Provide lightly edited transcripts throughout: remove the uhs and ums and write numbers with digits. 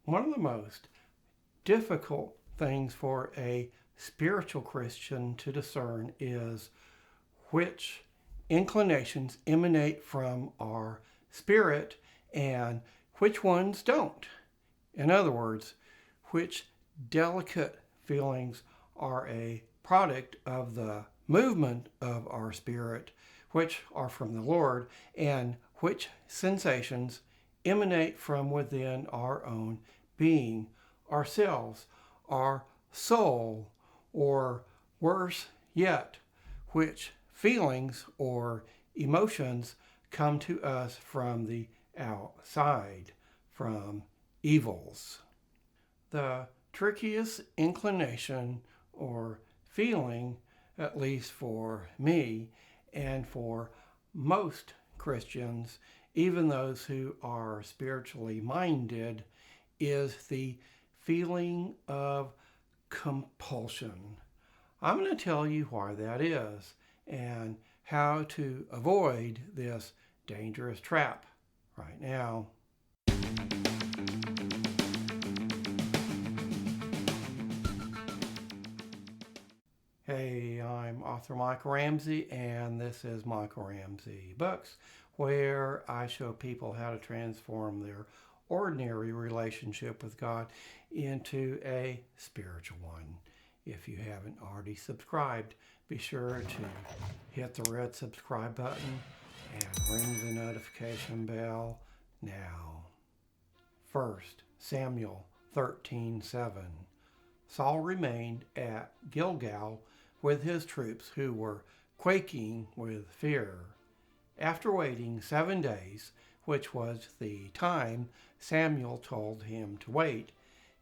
One of the most difficult things for a spiritual Christian to discern is which inclinations emanate from our spirit and which ones don't. In other words, which delicate feelings are a product of the movement of our spirit, which are from the Lord, and which sensations emanate from within our own being, ourselves, our soul, or worse yet, which feelings or emotions come to us from the outside, from evils. The trickiest inclination or feeling, at least for me and for most Christians, even those who are spiritually minded, is the feeling of compulsion. I'm going to tell you why that is and how to avoid this dangerous trap right now. Hey, I'm author Michael Ramsey, and this is Michael Ramsey Books, where I show people how to transform their ordinary relationship with God into a spiritual one. If you haven't already subscribed, be sure to hit the red subscribe button and ring the notification bell now. First, Samuel 13:7. Saul remained at Gilgal with his troops who were quaking with fear. After waiting 7 days, which was the time Samuel told him to wait,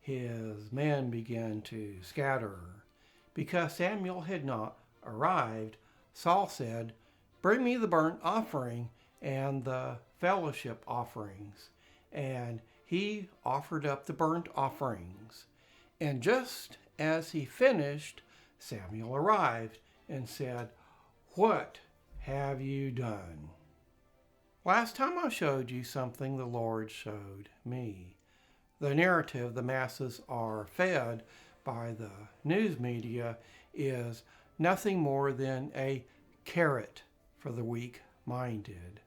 his men began to scatter. Because Samuel had not arrived, Saul said, "Bring me the burnt offering and the fellowship offerings." And he offered up the burnt offerings. And just as he finished, Samuel arrived and said, "What have you done?" Last time I showed you something the Lord showed me. The narrative the masses are fed by the news media is nothing more than a carrot for the weak-minded.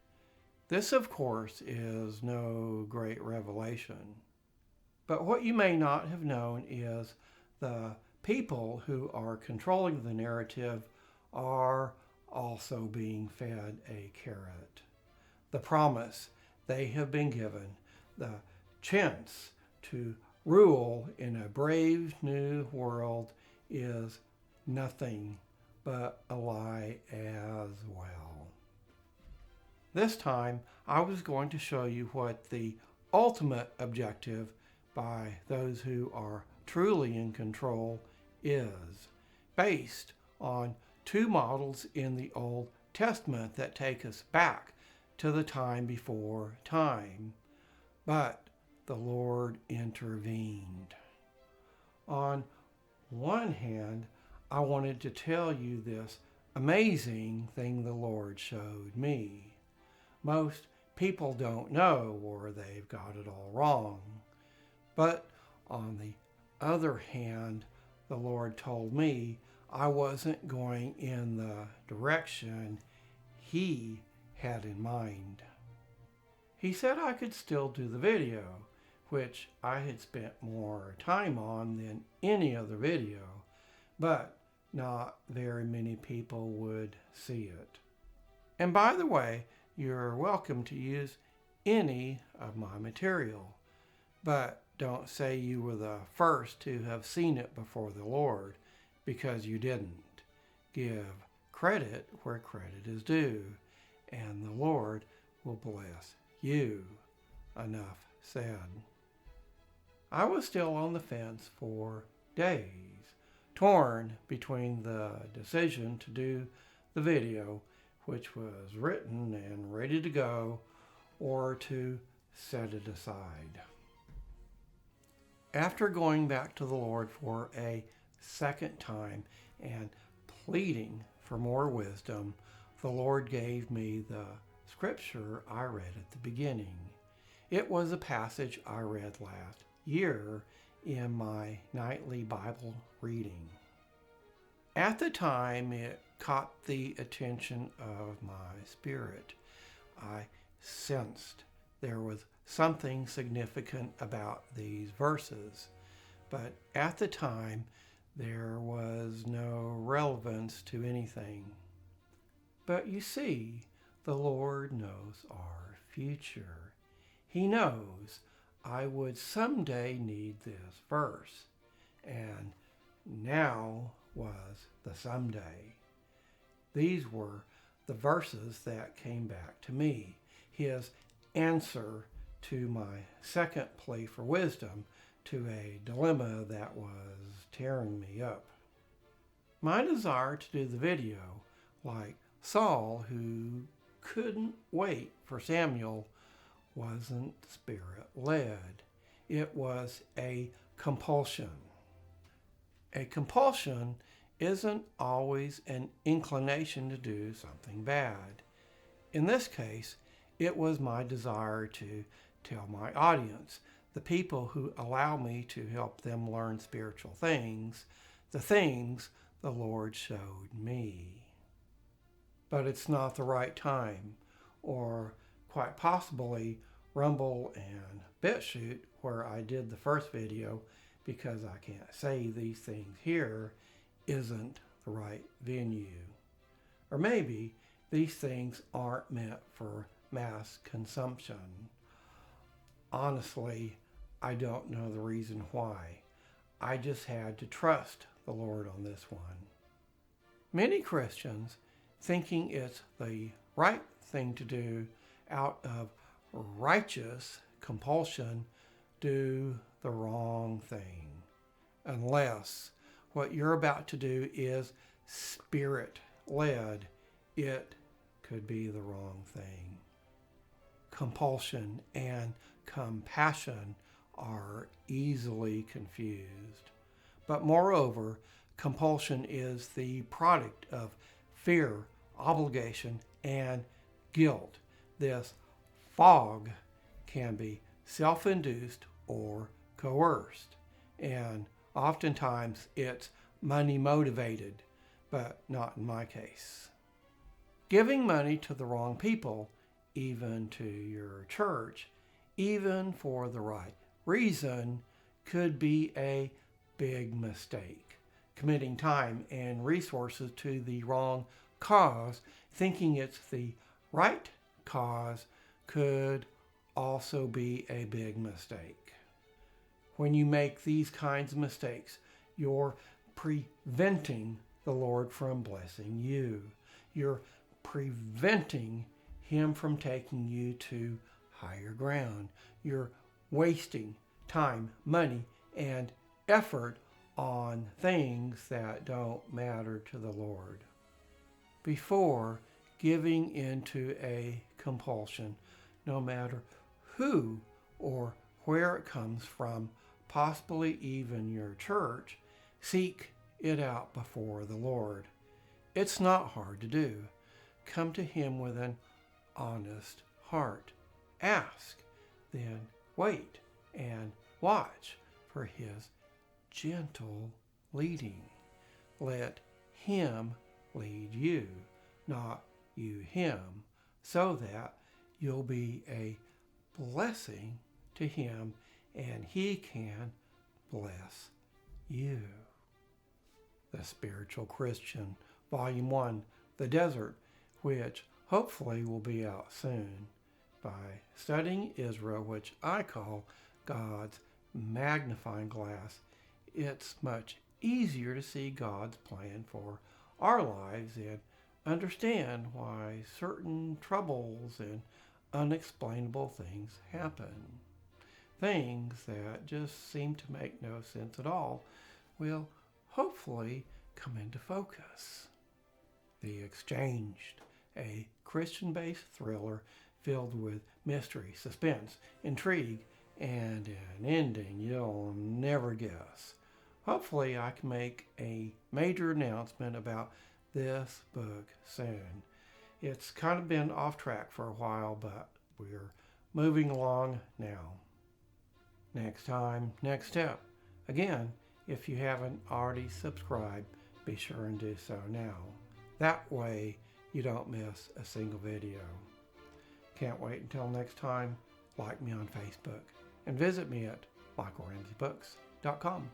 This, of course, is no great revelation. But what you may not have known is the people who are controlling the narrative are also being fed a carrot. The promise they have been given, the chance to rule in a brave new world, is nothing but a lie as well. This time, I was going to show you what the ultimate objective by those who are truly in control is, based on two models in the Old Testament that take us back to the time before time. But the Lord intervened. On one hand, I wanted to tell you this amazing thing the Lord showed me. Most people don't know, or they've got it all wrong. But on the other hand, the Lord told me I wasn't going in the direction He had in mind. He said I could still do the video, which I had spent more time on than any other video, but not very many people would see it. And by the way, you're welcome to use any of my material, but don't say you were the first to have seen it before the Lord, because you didn't. Give credit where credit is due, and the Lord will bless you. Enough said. I was still on the fence for days, torn between the decision to do the video, which was written and ready to go, or to set it aside. After going back to the Lord for a second time and pleading for more wisdom, the Lord gave me the scripture I read at the beginning. It was a passage I read last year in my nightly Bible reading. At the time, it caught the attention of my spirit. I sensed there was something significant about these verses, but at the time, there was no relevance to anything. But you see, the Lord knows our future. He knows I would someday need this verse, and now was the someday. These were the verses that came back to me, his answer to my second plea for wisdom, to a dilemma that was tearing me up. My desire to do the video, like Saul, who couldn't wait for Samuel, wasn't spirit-led. It was a compulsion. A compulsion isn't always an inclination to do something bad. In this case, it was my desire to tell my audience, the people who allow me to help them learn spiritual things, the things the Lord showed me. But it's not the right time, or quite possibly Rumble and BitChute, where I did the first video, because I can't say these things here, isn't the right venue. Or maybe these things aren't meant for mass consumption. Honestly, I don't know the reason why. I just had to trust the Lord on this one. Many Christians, thinking it's the right thing to do out of righteous compulsion, do the wrong thing, unless what you're about to do is spirit-led. It could be the wrong thing. Compulsion and compassion are easily confused. But moreover, compulsion is the product of fear, obligation, and guilt. This fog can be self-induced or coerced, and oftentimes it's money motivated, but not in my case. Giving money to the wrong people, even to your church, even for the right reason, could be a big mistake. Committing time and resources to the wrong cause, thinking it's the right cause, could also be a big mistake. When you make these kinds of mistakes, you're preventing the Lord from blessing you. You're preventing Him from taking you to higher ground. You're wasting time, money, and effort on things that don't matter to the Lord. Before giving into a compulsion, no matter who or where it comes from, possibly even your church, seek it out before the Lord. It's not hard to do. Come to Him with an honest heart. Ask, then wait and watch for His gentle leading. Let Him lead you, not you Him, so that you'll be a blessing to Him and He can bless you. The Spiritual Christian, Volume 1, The Desert, which hopefully will be out soon. By studying Israel, which I call God's magnifying glass, it's much easier to see God's plan for our lives and understand why certain troubles and unexplainable things happen. Things that just seem to make no sense at all will hopefully come into focus. The Exchanged, a Christian-based thriller filled with mystery, suspense, intrigue, and an ending you'll never guess. Hopefully I can make a major announcement about this book soon. It's kind of been off track for a while, but we're moving along now. Next time, next step. Again, if you haven't already subscribed, be sure and do so now. That way you don't miss a single video. Can't wait until next time. Like me on Facebook and visit me at michaelramseybooks.com.